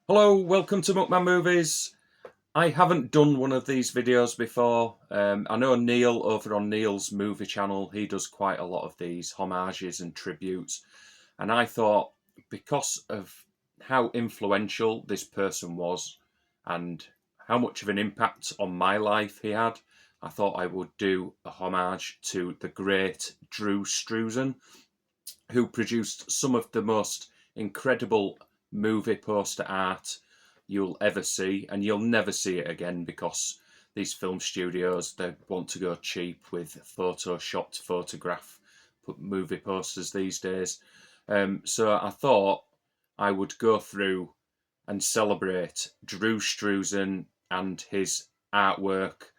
Hello, welcome to Muckman Movies. I haven't done one of these videos before. I know Neil over on Neil's movie channel, he does quite a lot of these homages and tributes. And I thought, because of how influential this person was and how much of an impact on my life he had, I thought I would do a homage to the great Drew Struzan, who produced some of the most incredible movie poster art you'll ever see, and you'll never see it again because these film studios, they want to go cheap with photoshopped photograph movie posters these days. So I thought I would go through and celebrate Drew Struzan and his artwork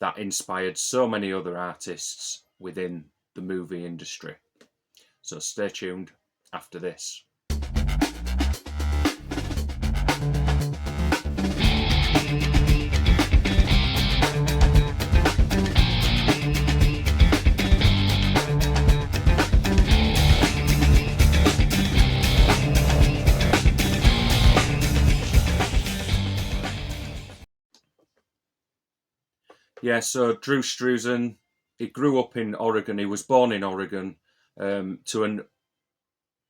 that inspired so many other artists within the movie industry. So stay tuned after this. Yeah, so Drew Struzan, he grew up in Oregon. He was born in Oregon to an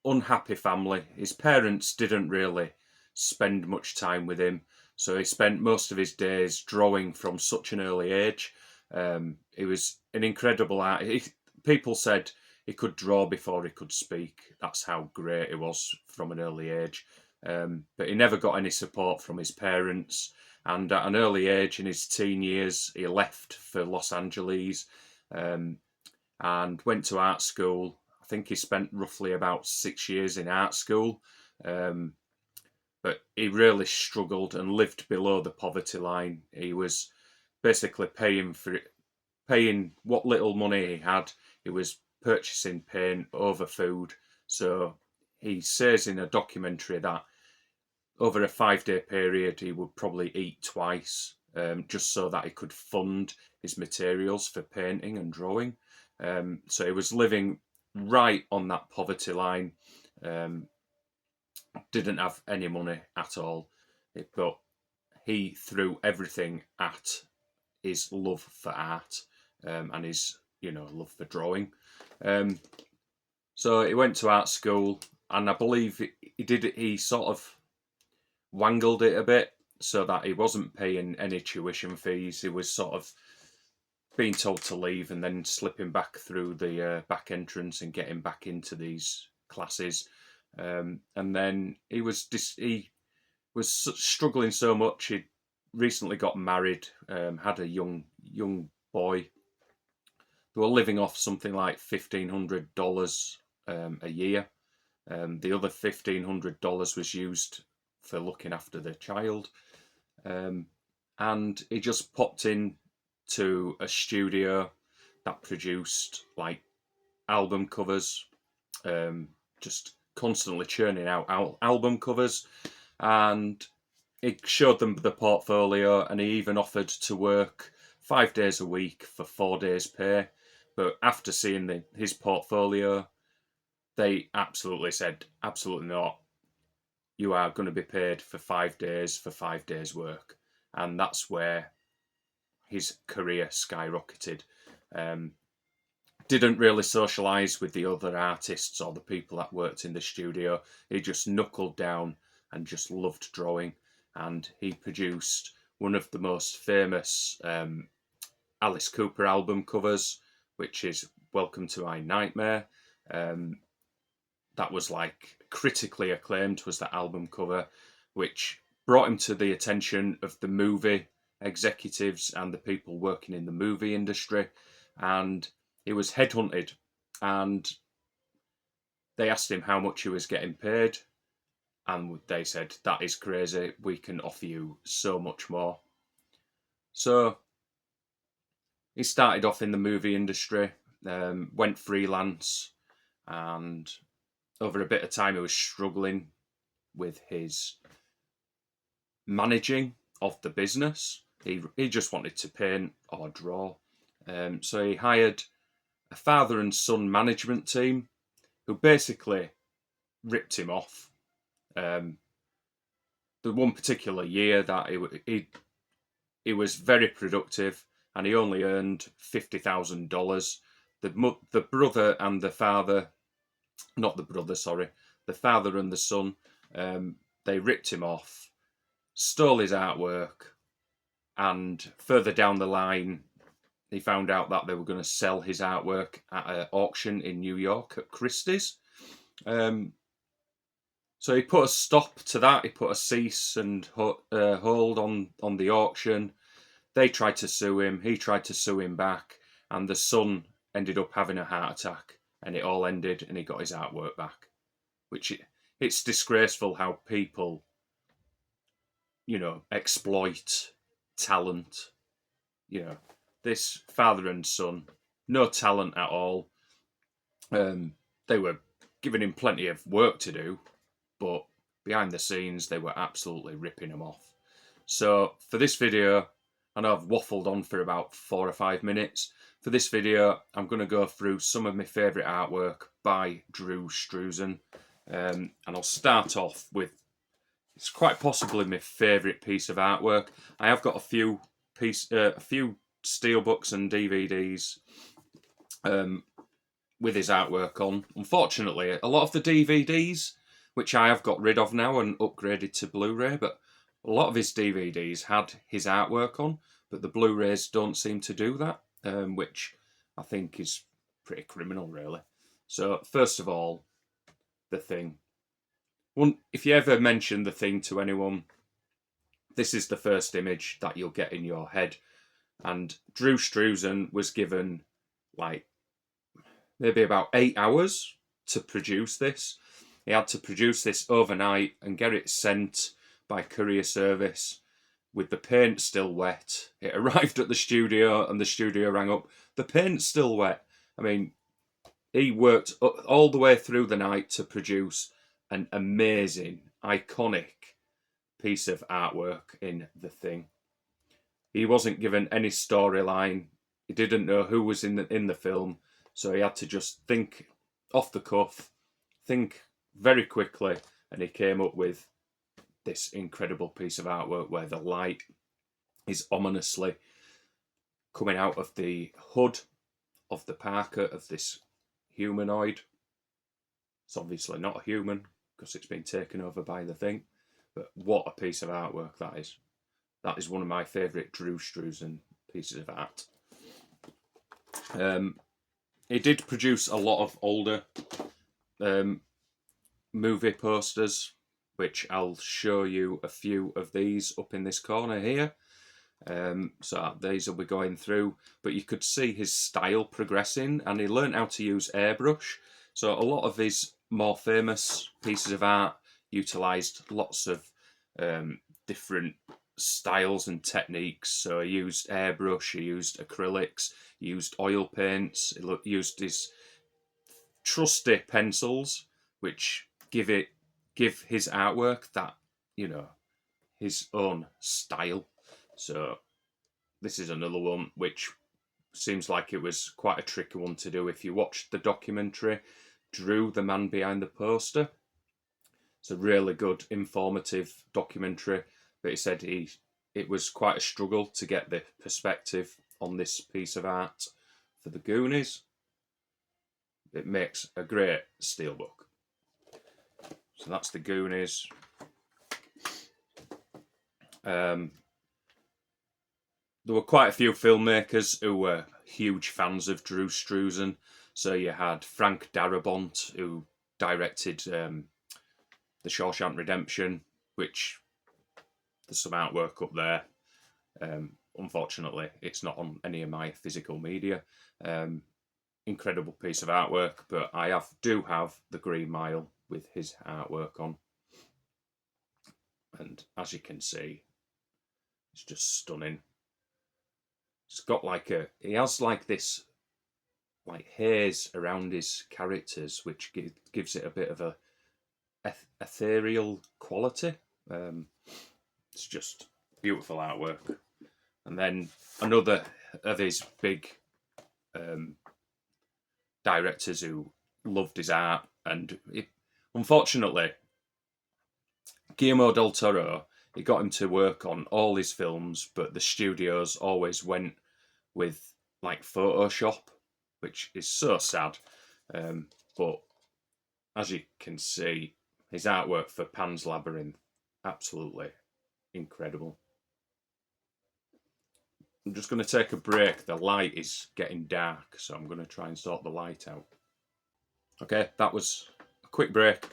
unhappy family. His parents didn't really spend much time with him, so he spent most of his days drawing from such an early age. He was an incredible artist. People said he could draw before he could speak. That's how great he was from an early age. But he never got any support from his parents. And at an early age, in his teen years, he left for Los Angeles um, and went to art school. I think he spent roughly about 6 years in art school, um, but he really struggled and lived below the poverty line. He was basically paying what little money he had. He was purchasing paint over food. So he says in a documentary that over a 5 day period, he would probably eat twice, just so that he could fund his materials for painting and drawing. So he was living right on that poverty line, um, didn't have any money at all, but he threw everything at his love for art, and his love for drawing. Um, so he went to art school, and I believe he did. He sort of wangled it a bit so that he wasn't paying any tuition fees. He was sort of being told to leave and then slipping back through the back entrance and getting back into these classes. And then he was struggling so much. He recently got married, had a young boy. They were living off something like $1,500 a year. The other $1,500 was used for looking after the child. And he just popped in to a studio that produced like album covers, just constantly churning out album covers. And he showed them the portfolio, and he even offered to work 5 days a week for 4 days' pay. But after seeing his portfolio, they absolutely said, absolutely not. You are going to be paid for 5 days for 5 days' work. And that's where his career skyrocketed. Um, didn't really socialise with the other artists or the people that worked in the studio. He just knuckled down and just loved drawing. And he produced one of the most famous Alice Cooper album covers, which is Welcome to My Nightmare. That was like critically acclaimed, was that album cover, which brought him to the attention of the movie executives and the people working in the movie industry. And he was headhunted, and they asked him how much he was getting paid. And they said, that is crazy. We can offer you so much more. So he started off in the movie industry, went freelance, and over a bit of time he was struggling with his managing of the business. He just wanted to paint or draw. So he hired a father and son management team who basically ripped him off. Um, the one particular year that he was very productive, and he only earned $50,000. The brother and the father, not the brother, sorry, the father and the son, they ripped him off, stole his artwork, and further down the line, he found out that they were going to sell his artwork at an auction in New York at Christie's. So he put a stop to that. He put a cease and hold on the auction. They tried to sue him. He tried to sue him back. And the son ended up having a heart attack. And it all ended and he got his artwork back. It's disgraceful how people, exploit talent. This father and son, no talent at all. They were giving him plenty of work to do, but behind the scenes, they were absolutely ripping him off. So for this video, I know I've waffled on for about 4 or 5 minutes. For this video, I'm going to go through some of my favourite artwork by Drew Struzan. And I'll start off with, it's quite possibly my favourite piece of artwork. I have got a few steelbooks and DVDs with his artwork on. Unfortunately, a lot of the DVDs, which I have got rid of now and upgraded to Blu-ray, but a lot of his DVDs had his artwork on, but the Blu-rays don't seem to do that, which I think is pretty criminal, really. So, first of all, The Thing. If you ever mention The Thing to anyone, this is the first image that you'll get in your head. And Drew Struzan was given, maybe about 8 hours to produce this. He had to produce this overnight and get it sent by courier service with the paint still wet. It arrived at the studio and the studio rang up. The paint's still wet. I mean, he worked all the way through the night to produce an amazing, iconic piece of artwork in The Thing. He wasn't given any storyline. He didn't know who was in the film, so he had to just think off the cuff, think very quickly, and he came up with this incredible piece of artwork where the light is ominously coming out of the hood of the parka of this humanoid. It's obviously not a human because it's been taken over by the Thing, but what a piece of artwork that is. That is one of my favourite Drew Struzan pieces of art. He did produce a lot of older movie posters, which I'll show you a few of these up in this corner here. So these will be going through, but you could see his style progressing, and he learned how to use airbrush. So a lot of his more famous pieces of art utilised lots of different styles and techniques. So he used airbrush, he used acrylics, he used oil paints, he used his trusty pencils, which give his artwork that, his own style. So this is another one which seems like it was quite a tricky one to do. If you watched the documentary, Drew, the Man Behind the Poster, it's a really good, informative documentary, but he said it was quite a struggle to get the perspective on this piece of art for the Goonies. It makes a great steelbook. So that's the Goonies. There were quite a few filmmakers who were huge fans of Drew Struzan. So you had Frank Darabont, who directed The Shawshank Redemption, which there's some artwork up there. Unfortunately, it's not on any of my physical media. Incredible piece of artwork, but I do have the Green Mile with his artwork on. And as you can see, it's just stunning. It's got he has this haze around his characters, which gives it a bit of a ethereal quality. It's just beautiful artwork. And then another of his big directors who loved his art, and unfortunately, Guillermo del Toro, he got him to work on all his films, but the studios always went with like Photoshop, which is so sad. But as you can see, his artwork for Pan's Labyrinth, absolutely incredible. I'm just going to take a break. The light is getting dark, so I'm going to try and sort the light out. Okay, that was a quick break.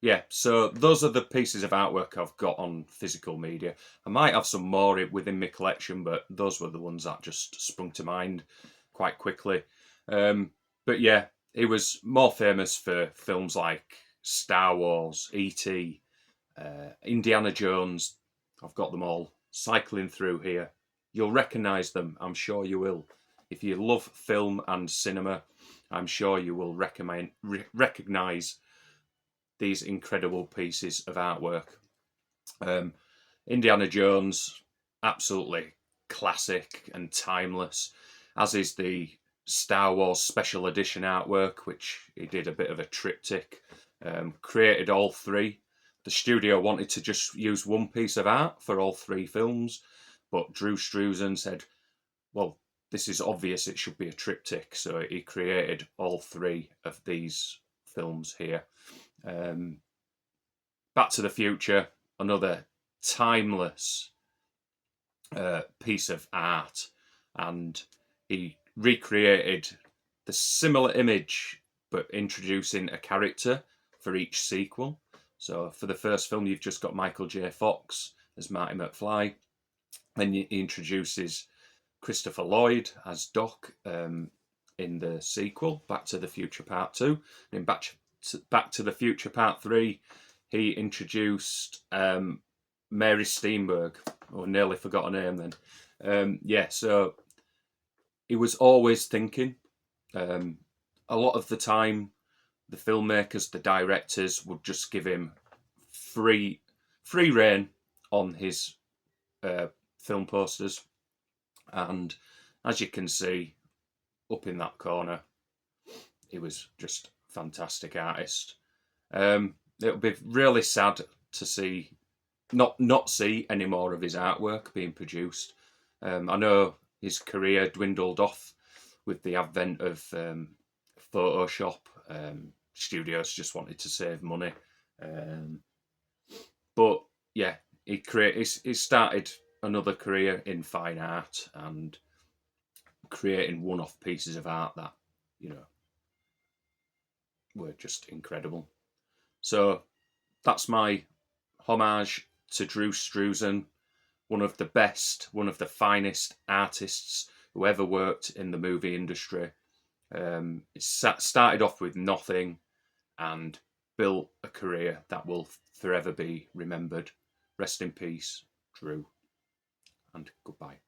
Yeah, so those are the pieces of artwork I've got on physical media. I might have some more within my collection, but those were the ones that just sprung to mind quite quickly. But yeah, he was more famous for films like Star Wars, E.T., Indiana Jones. I've got them all cycling through here. You'll recognise them, I'm sure you will. If you love film and cinema, I'm sure you will recognise these incredible pieces of artwork. Indiana Jones, absolutely classic and timeless, as is the Star Wars Special Edition artwork, which he did a bit of a triptych, created all three. The studio wanted to just use one piece of art for all three films, but Drew Struzan said, well, this is obvious, it should be a triptych, so he created all three of these films here. Back to the Future, another timeless piece of art, and he recreated the similar image but introducing a character for each sequel. So for the first film, you've just got Michael J. Fox as Marty McFly. Then he introduces Christopher Lloyd as Doc in the sequel, Back to the Future Part 2. And in Back to the Future Part 3, he introduced Mary Steenburgen. Oh, nearly forgot her name then. Yeah, so he was always thinking. A lot of the time, the filmmakers, the directors would just give him free rein on his film posters. And as you can see, up in that corner, he was just a fantastic artist. It'll be really sad to see not see any more of his artwork being produced. I know his career dwindled off with the advent of Photoshop. Studios just wanted to save money, but yeah, he started another career in fine art and creating one-off pieces of art that, you know, were just incredible. So that's my homage to Drew Struzan, one of the best, one of the finest artists who ever worked in the movie industry. It started off with nothing and built a career that will forever be remembered. Rest in peace, Drew, and goodbye.